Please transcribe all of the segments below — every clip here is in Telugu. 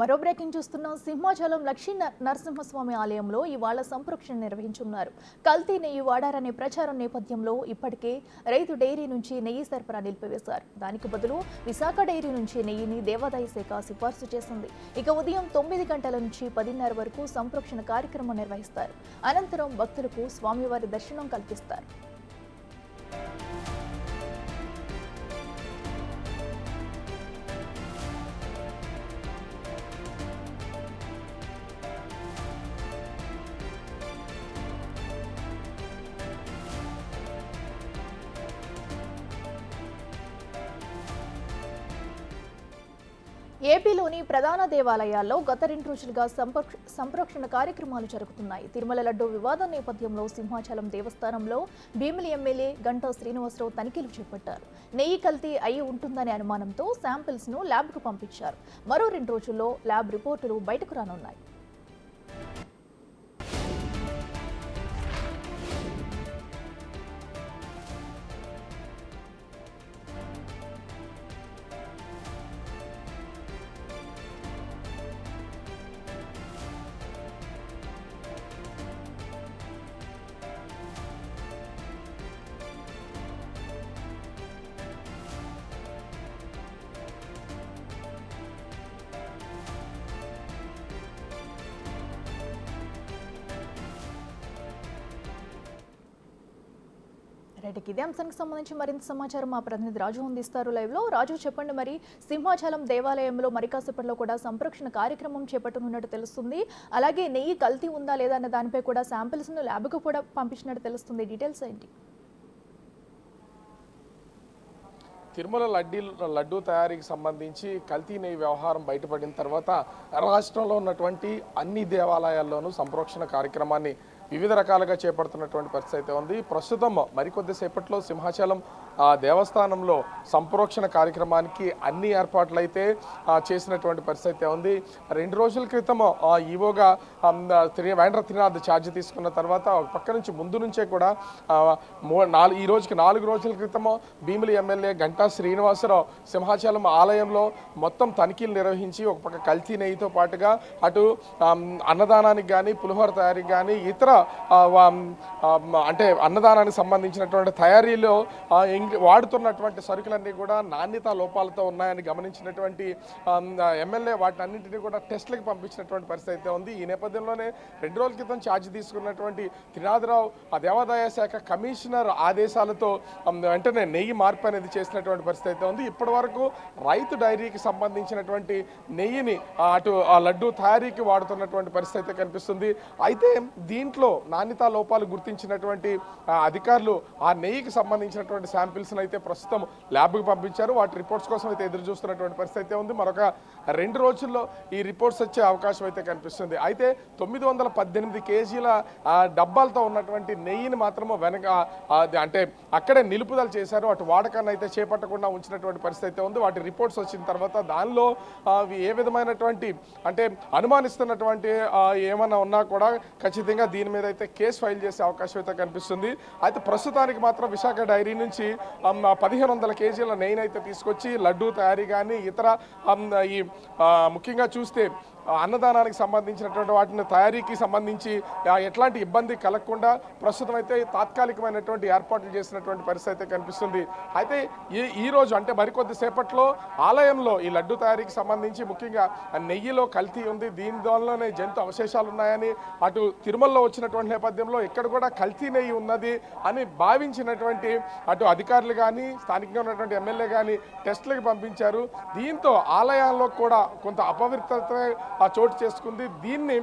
మరో బ్రేకింగ్ చూస్తున్నాం. సింహాచలం లక్ష్మీ నరసింహస్వామి ఆలయంలో ఇవాళ సంప్రోక్షణ నిర్వహించున్నారు. కల్తీ నెయ్యి వాడారనే ప్రచారం నేపథ్యంలో ఇప్పటికే రైతు డైరీ నుంచి నెయ్యి సరఫరా నిలిపివేశారు. దానికి బదులు విశాఖ డైరీ నుంచి నెయ్యిని దేవాదాయ శాఖ సిఫార్సు చేసింది. ఇక ఉదయం 9 గంటల నుంచి 10:30 వరకు సంప్రోక్షణ కార్యక్రమం నిర్వహిస్తారు. అనంతరం భక్తులకు స్వామివారి దర్శనం కల్పిస్తారు. ఏపీలోని ప్రధాన దేవాలయాల్లో గత 2 రోజులుగా సంప్రోక్షణ కార్యక్రమాలు జరుగుతున్నాయి. తిరుమల లడ్డూ వివాదం నేపథ్యంలో సింహాచలం దేవస్థానంలో భీమిలి ఎమ్మెల్యే గంటా శ్రీనివాసరావు తనిఖీలు చేపట్టారు. నెయ్యి కల్తీ అయి ఉంటుందనే అనుమానంతో శాంపిల్స్ ను ల్యాబ్కు పంపించారు. మరో 2 రోజుల్లో ల్యాబ్ రిపోర్టులు బయటకు రానున్నాయి. ఇదే అంశానికి సంబంధించి మరింత సమాచారం మా ప్రతినిధి రాజు అందిస్తారు లైవ్ లో. రాజు, చెప్పండి, మరి సింహాచలం దేవాలయంలో మరి కాసేపట్లో కూడా సంప్రోక్షణ కార్యక్రమం చేపట్టనున్నట్టు తెలుస్తుంది. అలాగే నెయ్యి కల్తీ ఉందా లేదా అన్న దానిపై కూడా శాంపిల్స్ ను ల్యాబ్కు కూడా పంపించినట్టు తెలుస్తుంది. డీటెయిల్స్ ఏంటి? తిరుమల లడ్డూ తయారీకి సంబంధించి కల్తీ నెయ్యి వ్యవహారం బయటపడిన తర్వాత రాష్ట్రంలో ఉన్నటువంటి అన్ని దేవాలయాల్లోనూ సంప్రోక్షణ కార్యక్రమాన్ని వివిధ రకాలుగా చేపడుతున్నటువంటి పరిస్థితి అయితే ఉంది. ప్రస్తుతం మరికొద్దిసేపట్లో సింహాచలం దేవస్థానంలో సంప్రోక్షణ కార్యక్రమానికి అన్ని ఏర్పాట్లు అయితే చేసినటువంటి పరిస్థితి ఉంది. 2 రోజుల క్రితం ఈవోగా వేండ్ర త్రినాథ్ ఛార్జ్ తీసుకున్న తర్వాత ఒక పక్క నుంచి ముందు నుంచే కూడా ఈ రోజుకి 4 రోజుల క్రితం భీమిలి ఎమ్మెల్యే గంటా శ్రీనివాసరావు సింహాచలం ఆలయంలో మొత్తం తనిఖీలు నిర్వహించి ఒక పక్క కల్తీ నెయ్యితో పాటుగా అటు అన్నదానానికి కానీ పులిహోర తయారీకి కానీ ఇతర అంటే అన్నదానానికి సంబంధించినటువంటి తయారీలో వాడుతున్నటువంటి సరుకులన్నీ కూడా నాణ్యత లోపాలతో ఉన్నాయని గమనించినటువంటి ఎమ్మెల్యే వాటిని అన్నింటినీ కూడా టెస్టులకు పంపించినటువంటి పరిస్థితి అయితే ఉంది. ఈ నేపథ్యంలోనే 2 రోజుల క్రితం ఛార్జ్ తీసుకున్నటువంటి త్రినాథరావు దేవాదాయ శాఖ కమిషనర్ ఆదేశాలతో వెంటనే నెయ్యి మార్పు అనేది చేసినటువంటి పరిస్థితి అయితే ఉంది. ఇప్పటి వరకు రైతు డైరీకి సంబంధించినటువంటి నెయ్యిని అటు లడ్డూ తయారీకి వాడుతున్నటువంటి పరిస్థితి అయితే కనిపిస్తుంది. అయితే దీంట్లో నాణ్యతా లోపాలు గుర్తించినటువంటి అధికారులు ఆ నెయ్యికి సంబంధించినటువంటి శాంపిల్స్ అయితే ప్రస్తుతం ల్యాబ్కి పంపించారు. వాటి రిపోర్ట్స్ కోసం అయితే ఎదురు చూస్తున్నటువంటి పరిస్థితి అయితే ఉంది. మరొక 2 రోజుల్లో ఈ రిపోర్ట్స్ వచ్చే అవకాశం అయితే కనిపిస్తుంది. అయితే 918 కేజీల డబ్బాలతో ఉన్నటువంటి నెయ్యిని మాత్రము అంటే అక్కడే నిలుపుదల చేశారు. అటు వాడకాన్ని అయితే చేపట్టకుండా ఉంచినటువంటి పరిస్థితి అయితే ఉంది. వాటి రిపోర్ట్స్ వచ్చిన తర్వాత దానిలో ఏ విధమైనటువంటి అంటే అనుమానిస్తున్నటువంటి ఏమన్నా ఉన్నా కూడా ఖచ్చితంగా దీని మీద అయితే కేసు ఫైల్ చేసే అవకాశం అయితే కనిపిస్తుంది. అయితే ప్రస్తుతానికి మాత్రం విశాఖ డైరీ నుంచి 1500 కేజీల నెయ్యిని అయితే తీసుకొచ్చి లడ్డూ తయారీ కానీ ఇతర ఈ ముఖ్యంగా చూస్తే అన్నదానానికి సంబంధించినటువంటి వాటిని తయారీకి సంబంధించి ఎట్లాంటి ఇబ్బంది కలగకుండా ప్రస్తుతం అయితే తాత్కాలికమైనటువంటి ఏర్పాట్లు చేసినటువంటి పరిస్థితి అయితే కనిపిస్తుంది. అయితే ఈ రోజు అంటే మరికొద్దిసేపట్లో ఆలయంలో ఈ లడ్డు తయారీకి సంబంధించి ముఖ్యంగా నెయ్యిలో కల్తీ ఉంది, దీని ద్వారానే జంతు అవశేషాలు ఉన్నాయని అటు తిరుమలలో వచ్చినటువంటి నేపథ్యంలో ఇక్కడ కూడా కల్తీ నెయ్యి ఉన్నది అని భావించినటువంటి అటు అధికారులు కానీ స్థానికంగా ఉన్నటువంటి ఎమ్మెల్యే కానీ టెస్టులకు పంపించారు. దీంతో ఆలయాల్లో కూడా కొంత అపవిత్రత చోటు చేసుకుంది. దీన్ని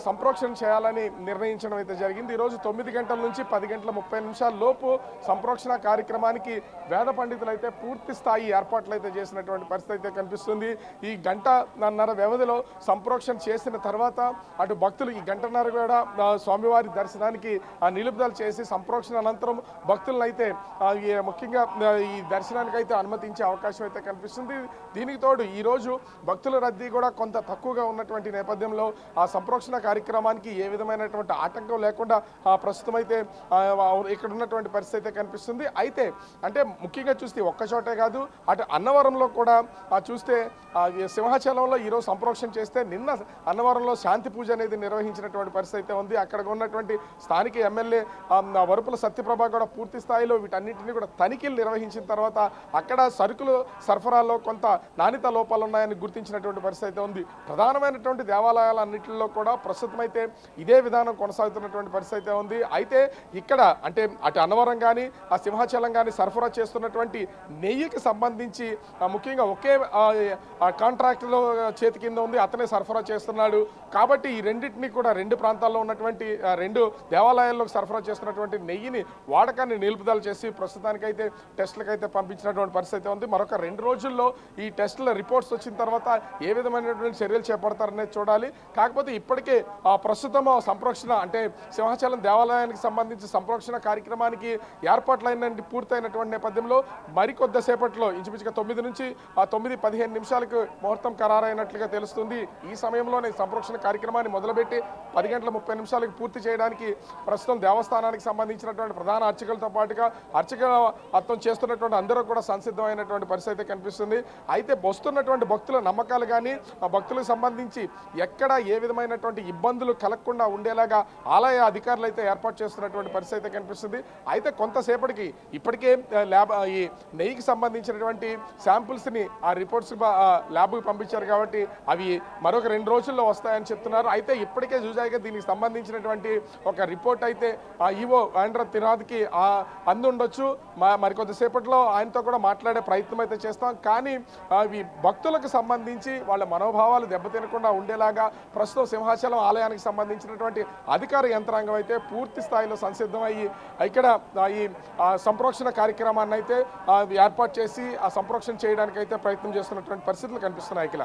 సంప్రోక్షణ చేయాలని నిర్ణయించడం అయితే జరిగింది. ఈరోజు 9 గంటల నుంచి 10:30 లోపు సంప్రోక్షణ కార్యక్రమానికి వేద పండితులు అయితే పూర్తి స్థాయి ఏర్పాట్లు అయితే చేసినటువంటి పరిస్థితి అయితే కనిపిస్తుంది. ఈ గంటన్నర వ్యవధిలో సంప్రోక్షణ చేసిన తర్వాత అటు భక్తులు ఈ గంటన్నర కూడా స్వామివారి దర్శనానికి నిలుపుదల చేసి సంప్రోక్షణ అనంతరం భక్తులను అయితే ముఖ్యంగా ఈ దర్శనానికి అయితే అనుమతించే అవకాశం అయితే కనిపిస్తుంది. దీనికి తోడు ఈరోజు భక్తుల రద్దీ కూడా కొంత తక్కువగా ఉన్నటువంటి నేపథ్యంలో ఆ సంప్రోక్షణ కార్యక్రమానికి ఏ విధమైనటువంటి ఆటంకం లేకుండా ప్రస్తుతం అయితే ఇక్కడ ఉన్నటువంటి పరిస్థితి అయితే కనిపిస్తుంది. అయితే అంటే ముఖ్యంగా చూస్తే ఒక్క చోటే కాదు, అటు అన్నవరంలో కూడా చూస్తే సింహాచలంలో ఈరోజు సంప్రోక్షణ చేస్తే నిన్న అన్నవరంలో శాంతి పూజ అనేది నిర్వహించినటువంటి పరిస్థితి అయితే ఉంది. అక్కడ ఉన్నటువంటి స్థానిక ఎమ్మెల్యే వరుపుల సత్యప్రభ కూడా పూర్తి స్థాయిలో వీటన్నిటిని కూడా తనిఖీలు నిర్వహించిన తర్వాత అక్కడ సరుకులు సరఫరాలో కొంత నాణ్యత లోపాలు ఉన్నాయని గుర్తించినటువంటి పరిస్థితి అయితే ఉంది. ప్రధానమైనటువంటి దేవాలయాలన్నింటిలో కూడా ప్రస్తుతం అయితే ఇదే విధానం కొనసాగుతున్నటువంటి పరిస్థితి అయితే ఉంది. అయితే ఇక్కడ అంటే అటు అన్నవరం కానీ ఆ సింహాచలం కానీ సరఫరా చేస్తున్నటువంటి నెయ్యికి సంబంధించి ముఖ్యంగా ఒకే కాంట్రాక్టులో చేతి కింద ఉంది, అతనే సరఫరా చేస్తున్నాడు. కాబట్టి ఈ రెండింటినీ కూడా రెండు ప్రాంతాల్లో ఉన్నటువంటి రెండు దేవాలయాల్లో సరఫరా చేస్తున్నటువంటి నెయ్యిని వాడకాన్ని నిలుపుదల చేసి ప్రస్తుతానికైతే టెస్టులకైతే పంపించినటువంటి పరిస్థితి ఉంది. మరొక 2 రోజుల్లో ఈ టెస్టుల రిపోర్ట్స్ వచ్చిన తర్వాత ఏ విధమైనటువంటి చర్యలు చేపడతారనేది చూడాలి. కాకపోతే ఇప్పటికే ప్రస్తుతం సంప్రోక్షణ అంటే సింహాచలం దేవాలయానికి సంబంధించి సంప్రోక్షణ కార్యక్రమానికి ఏర్పాట్లైన పూర్తయినటువంటి నేపథ్యంలో మరికొద్దిసేపట్లో ఇంచుమించుగా 9 నుంచి 9:15 నిమిషాలకు ముహూర్తం ఖరారైనట్లుగా తెలుస్తుంది. ఈ సమయంలోనే సంప్రోక్షణ కార్యక్రమాన్ని మొదలుపెట్టి 10:30 పూర్తి చేయడానికి ప్రస్తుతం దేవస్థానానికి సంబంధించినటువంటి ప్రధాన అర్చకులతో పాటుగా అర్థం చేస్తున్నటువంటి అందరూ కూడా సంసిద్ధమైనటువంటి పరిస్థితి కనిపిస్తుంది. అయితే వస్తున్నటువంటి భక్తుల నమ్మకాలు కానీ ఆ భక్తులకు సంబంధించి ఎక్కడ ఏ విధమైనటువంటి ఇబ్బందులు కలగకుండా ఉండేలాగా ఆలయ అధికారులు అయితే ఏర్పాటు చేస్తున్నటువంటి పరిస్థితి కనిపిస్తుంది. అయితే కొంతసేపటికి ఇప్పటికే ఈ నెయ్యికి సంబంధించినటువంటి శాంపుల్స్ని ఆ రిపోర్ట్స్ ల్యాబ్కి పంపించారు కాబట్టి అవి మరొక 2 రోజుల్లో వస్తాయని చెప్తున్నారు. అయితే ఇప్పటికే చూసాక దీనికి సంబంధించినటువంటి ఒక రిపోర్ట్ అయితే ఈవో వేంద్ర తినాథ్కి అందుండొచ్చు. మరికొద్దిసేపట్లో ఆయనతో కూడా మాట్లాడే ప్రయత్నం అయితే చేస్తాం. కానీ ఈ భక్తులకు సంబంధించి వాళ్ళ మనోభావాలు దెబ్బతినకుండా ఉండేలాగా ప్రస్తుతం సింహాచలం ఆలయానికి సంబంధించినటువంటి అధికార యంత్రాంగం అయితే పూర్తి స్థాయిలో సంసిద్ధమయ్యి ఇక్కడ ఈ సంప్రోక్షణ కార్యక్రమాన్ని అయితే ఏర్పాటు చేసి ఆ సంప్రోక్షణ చేయడానికి అయితే ప్రయత్నం చేస్తున్నటువంటి పరిస్థితులు కనిపిస్తున్నాయి. ఇక్కడ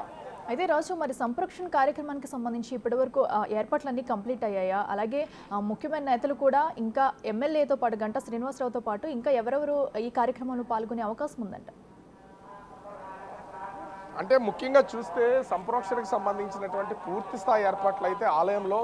అయితే రాజు మరి సంప్రోక్షణ కార్యక్రమానికి సంబంధించి ఇప్పటివరకు ఏర్పాట్లన్నీ కంప్లీట్ అయ్యాయా? అలాగే ముఖ్యమైన నేతలు కూడా ఇంకా ఎమ్మెల్యేతో పాటు గంటా శ్రీనివాసరావుతో పాటు ఇంకా ఎవరెవరు ఈ కార్యక్రమంలో పాల్గొనే అవకాశం ఉందంట? అంటే ముఖ్యంగా చూస్తే సంప్రోక్షణకు సంబంధించినటువంటి పూర్తి స్థాయి ఏర్పాట్లు అయితే ఆలయంలో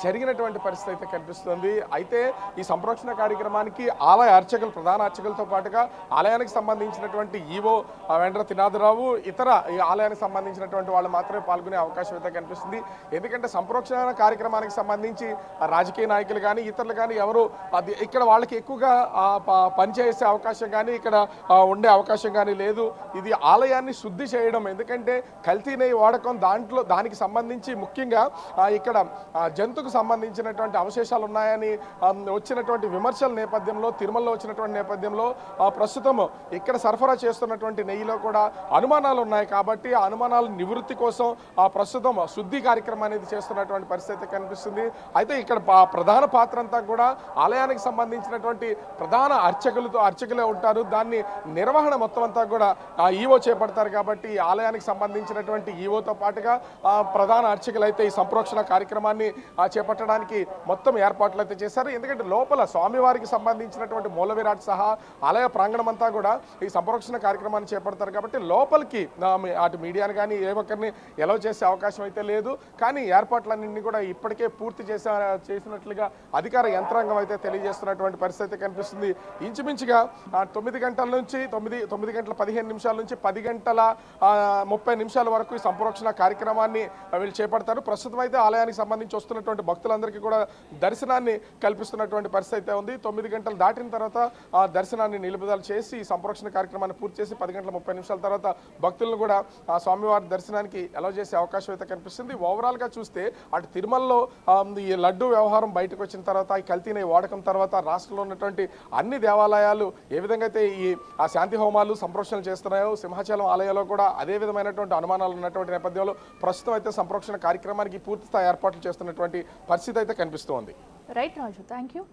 జరిగినటువంటి పరిస్థితి అయితే కనిపిస్తుంది. అయితే ఈ సంప్రోక్షణ కార్యక్రమానికి ఆలయ అర్చకులు ప్రధాన అర్చకులతో పాటుగా ఆలయానికి సంబంధించినటువంటి ఈవో వేంద్ర తినాథరావు ఇతర ఈ ఆలయానికి సంబంధించినటువంటి వాళ్ళు మాత్రమే పాల్గొనే అవకాశం అయితే కనిపిస్తుంది. ఎందుకంటే సంప్రోక్షణ కార్యక్రమానికి సంబంధించి రాజకీయ నాయకులు కానీ ఇతరులు కానీ ఎవరు ఇక్కడ వాళ్ళకి ఎక్కువగా పనిచేసే అవకాశం కానీ ఇక్కడ ఉండే అవకాశం కానీ లేదు. ఇది ఆలయాన్ని శుద్ధి చేయడం. ఎందుకంటే కల్తీ నెయ్యి వాడకం దానికి సంబంధించి ముఖ్యంగా ఇక్కడ జంతుకు సంబంధించినటువంటి అవశేషాలు ఉన్నాయని వచ్చినటువంటి విమర్శల నేపథ్యంలో తిరుమలలో వచ్చినటువంటి నేపథ్యంలో ప్రస్తుతం ఇక్కడ సరఫరా చేస్తున్నటువంటి నెయ్యిలో కూడా అనుమానాలు ఉన్నాయి. కాబట్టి ఆ అనుమానాల నివృత్తి కోసం ప్రస్తుతం శుద్ధి కార్యక్రమం అనేది చేస్తున్నటువంటి పరిస్థితి కనిపిస్తుంది. అయితే ఇక్కడ ప్రధాన పాత్ర అంతా కూడా ఆలయానికి సంబంధించినటువంటి ప్రధాన అర్చకులే ఉంటారు. దాన్ని నిర్వహణ మొత్తం అంతా కూడా ఈవో చేపడతారు. కాబట్టి ఆలయానికి సంబంధించినటువంటి ఈవోతో పాటుగా ప్రధాన అర్చకులు అయితే ఈ సంప్రోక్షణ కార్యక్రమాన్ని చేపట్టడానికి మొత్తం ఏర్పాట్లు అయితే చేశారు. ఎందుకంటే లోపల స్వామివారికి సంబంధించినటువంటి మూల విరాట్ సహా ఆలయ ప్రాంగణం అంతా కూడా ఈ సంప్రోక్షణ కార్యక్రమాన్ని చేపడతారు. కాబట్టి లోపలికి అటు మీడియాని కానీ ఏ ఒక్కరిని ఎలవ్ చేసే అవకాశం అయితే లేదు. కానీ ఏర్పాట్లన్నింటినీ కూడా ఇప్పటికే పూర్తి చేసినట్లుగా అధికార యంత్రాంగం అయితే తెలియజేస్తున్నటువంటి పరిస్థితి కనిపిస్తుంది. ఇంచుమించుగా 9 గంటల నుంచి 9:15 నుంచి 10:30 వరకు ఈ సంప్రోక్షణ కార్యక్రమాన్ని వీళ్ళు చేపడతారు. ప్రస్తుతం అయితే ఆలయానికి సంబంధించి వస్తున్నటువంటి భక్తులందరికీ కూడా దర్శనాన్ని కల్పిస్తున్నటువంటి పరిస్థితి అయితే ఉంది. 9 గంటలు దాటిన తర్వాత ఆ దర్శనాన్ని నిలుపుదల చేసి ఈ సంప్రోక్షణ కార్యక్రమాన్ని పూర్తి చేసి 10:30 తర్వాత భక్తులను కూడా ఆ స్వామివారి దర్శనానికి అలౌ చేసే అవకాశం అయితే కనిపిస్తుంది. ఓవరాల్గా చూస్తే అటు తిరుమలలో ఈ లడ్డు వ్యవహారం బయటకు వచ్చిన తర్వాత ఈ కల్తీ నెయ్యి వాడకం తర్వాత రాష్ట్రంలో ఉన్నటువంటి అన్ని దేవాలయాలు ఏ విధంగా అయితే ఈ శాంతి హోమాలు సంప్రోక్షణలు చేస్తున్నాయో సింహాచలం ఆలయంలో కూడా అదే విధమైనటువంటి అనుమానాలు ఉన్నటువంటి నేపథ్యంలో ప్రస్తుతం అయితే సంప్రోక్షణ కార్యక్రమానికి పూర్తి స్థాయి ఏర్పాట్లు చేస్తున్నటువంటి పరిస్థితి అయితే కనిపిస్తోంది. Right Raju, thank you.